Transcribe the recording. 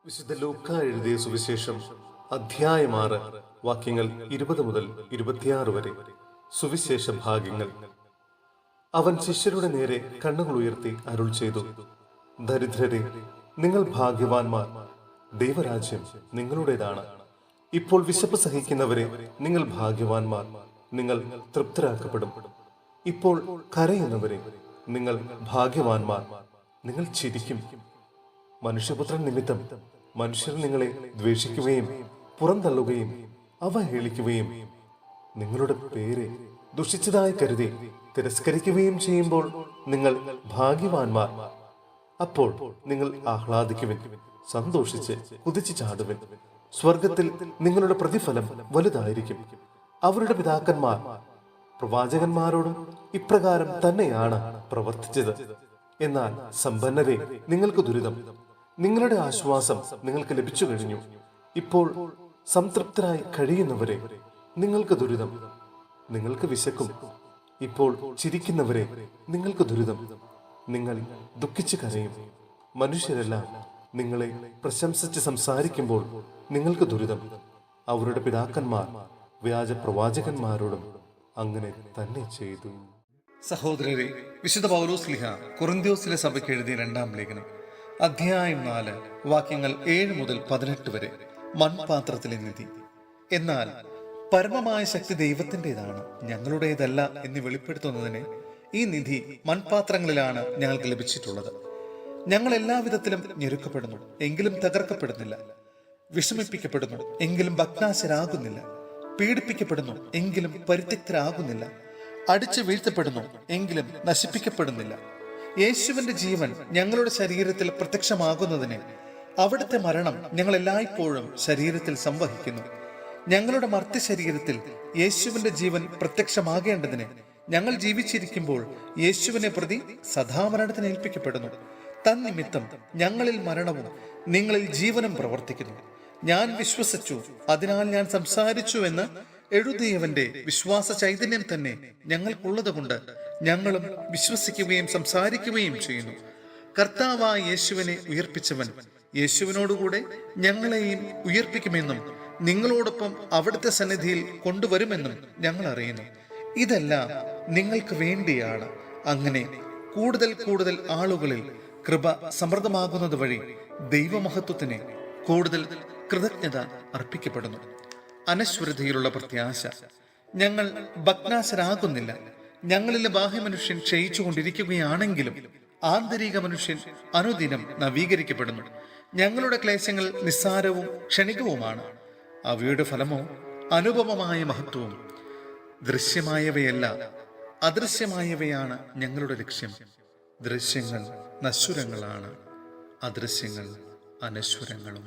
വിശുദ്ധ ലൂക്കാ എഴുതിയ സുവിശേഷം അധ്യായം 6 വാക്യങ്ങൾ 20 മുതൽ 26 വരെ. സുവിശേഷ ഭാഗ്യങ്ങൾ. അവൻ ശിഷ്യരുടെ നേരെ കണ്ണുകൾ ഉയർത്തി അരുൾ ചെയ്തു, ദരിദ്രരെ, നിങ്ങൾ ഭാഗ്യവാന്മാർ, ദൈവരാജ്യം നിങ്ങളുടേതാണ്. ഇപ്പോൾ വിശപ്പ് സഹിക്കുന്നവരെ, നിങ്ങൾ ഭാഗ്യവാന്മാർ, നിങ്ങൾ തൃപ്തരാക്കപ്പെടും. ഇപ്പോൾ കരയുന്നവരെ, നിങ്ങൾ ഭാഗ്യവാന്മാർ, നിങ്ങൾ ചിരിക്കും. മനുഷ്യപുത്രൻ നിമിത്തം മനുഷ്യർ നിങ്ങളെ ദ്വേഷിക്കുകയും പുറന്തള്ളുകയും അവഹേളിക്കുകയും നിങ്ങളുടെ പേര് ദുഷിച്ചതായി കരുതി തിരസ്കരിക്കുകയും ചെയ്യുമ്പോൾ നിങ്ങൾ ഭാഗ്യവാന്മാർ. അപ്പോൾ നിങ്ങൾ ആഹ്ലാദിക്കുവിൻ, സന്തോഷിച്ച് കുതിച്ചു ചാടുവിൻ. സ്വർഗത്തിൽ നിങ്ങളുടെ പ്രതിഫലം വലുതായിരിക്കും. അവരുടെ പിതാക്കന്മാർ പ്രവാചകന്മാരോടും ഇപ്രകാരം തന്നെയാണ് പ്രവർത്തിച്ചത്. എന്നാൽ സമ്പന്നരെ, നിങ്ങൾക്ക് ദുരിതം. നിങ്ങളുടെ ആശ്വാസം നിങ്ങൾക്ക് ലഭിച്ചു കഴിഞ്ഞു. ഇപ്പോൾ സംതൃപ്തരായി കഴിയുന്നവരെ, നിങ്ങൾക്ക് ദുരിതം. നിങ്ങൾക്ക് വിശക്കും. ഇപ്പോൾ ചിരിക്കുന്നവരെ, നിങ്ങൾക്ക് ദുരിതം. നിങ്ങൾ ദുഃഖിച്ചു കരയും. മനുഷ്യരെല്ലാം നിങ്ങളെ പ്രശംസിച്ച് സംസാരിക്കുമ്പോൾ നിങ്ങൾക്ക് ദുരിതം. അവരുടെ പിതാക്കന്മാർ വ്യാജ പ്രവാചകന്മാരോടും അങ്ങനെ തന്നെ ചെയ്തു. സഹോദരരെ, വിശുദ്ധ പൗലോസ് ശ്ലീഹ കൊറിന്ത്യോസിലെ സഭയ്ക്ക് എഴുതിയ 2-ാം ലേഖനം അധ്യായം 4 വാക്യങ്ങൾ 7 മുതൽ 18 വരെ. മൺപാത്രത്തിലെ നിധി. എന്നാൽ പരമമായ ശക്തി ദൈവത്തിൻ്റെതാണ്, ഞങ്ങളുടേതല്ല എന്ന് വെളിപ്പെടുത്തുന്നതിന് ഈ നിധി മൺപാത്രങ്ങളിലാണ് ഞങ്ങൾക്ക് ലഭിച്ചിട്ടുള്ളത്. ഞങ്ങൾ എല്ലാവിധത്തിലും ഞെരുക്കപ്പെടുന്നു, എങ്കിലും തകർക്കപ്പെടുന്നില്ല. വിഷമിപ്പിക്കപ്പെടുന്നു, എങ്കിലും ഭഗ്നാശരാകുന്നില്ല. പീഡിപ്പിക്കപ്പെടുന്നു, എങ്കിലും പരിത്യക്തരാകുന്നില്ല. അടിച്ചു വീഴ്ത്തപ്പെടുന്നു, എങ്കിലും നശിപ്പിക്കപ്പെടുന്നില്ല. യേശുവിന്റെ ജീവൻ ഞങ്ങളുടെ ശരീരത്തിൽ പ്രത്യക്ഷമാകുന്നതിന് അവിടുത്തെ മരണം ഞങ്ങൾ എല്ലായ്പ്പോഴും ശരീരത്തിൽ സംവഹിക്കുന്നു. ഞങ്ങളുടെ മർത്യ ശരീരത്തിൽ യേശുവിന്റെ ജീവൻ പ്രത്യക്ഷമാകേണ്ടതിന് ഞങ്ങൾ ജീവിച്ചിരിക്കുമ്പോൾ യേശുവിനെ പ്രതി സദാമരണത്തിന് ഏൽപ്പിക്കപ്പെടുന്നു. തന്നിമിത്തം ഞങ്ങളിൽ മരണവും നിങ്ങളിൽ ജീവനും പ്രവർത്തിക്കുന്നു. ഞാൻ വിശ്വസിച്ചു, അതിനാൽ ഞാൻ സംസാരിച്ചു എന്ന് എഴുതിയവന്റെ വിശ്വാസ ചൈതന്യം തന്നെ ഞങ്ങൾക്കുള്ളത് കൊണ്ട് ഞങ്ങളും വിശ്വസിക്കുകയും സംസാരിക്കുകയും ചെയ്യുന്നു. കർത്താവായ യേശുവിനെ ഉയർപ്പിച്ചവൻ യേശുവിനോടുകൂടെ ഞങ്ങളെയും ഉയർപ്പിക്കുമെന്നും നിങ്ങളോടൊപ്പം അവിടുത്തെ സന്നിധിയിൽ കൊണ്ടുവരുമെന്നും ഞങ്ങൾ അറിയുന്നു. ഇതെല്ലാം നിങ്ങൾക്ക് വേണ്ടിയാണ്. അങ്ങനെ കൂടുതൽ കൂടുതൽ ആളുകളിൽ കൃപ സമൃദ്ധമാകുന്നത് വഴി ദൈവമഹത്വത്തിന് കൂടുതൽ കൃതജ്ഞത അർപ്പിക്കപ്പെടുന്നു. അനശ്വരതയിലുള്ള പ്രത്യാശ. ഞങ്ങൾ ഭഗ്നാശരാകുന്നില്ല. ഞങ്ങളിലെ ബാഹ്യമനുഷ്യൻ ക്ഷയിച്ചു കൊണ്ടിരിക്കുകയാണെങ്കിലും ആന്തരിക മനുഷ്യൻ അനുദിനം നവീകരിക്കപ്പെടുന്നു. ഞങ്ങളുടെ ക്ലേശങ്ങൾ നിസ്സാരവും ക്ഷണികവുമാണ്. അവയുടെ ഫലമോ അനുപമമായ മഹത്വവും. ദൃശ്യമായവയല്ല, അദൃശ്യമായവയാണ് ഞങ്ങളുടെ ലക്ഷ്യം. ദൃശ്യങ്ങൾ നശ്വരങ്ങളാണ്, അദൃശ്യങ്ങൾ അനശ്വരങ്ങളും.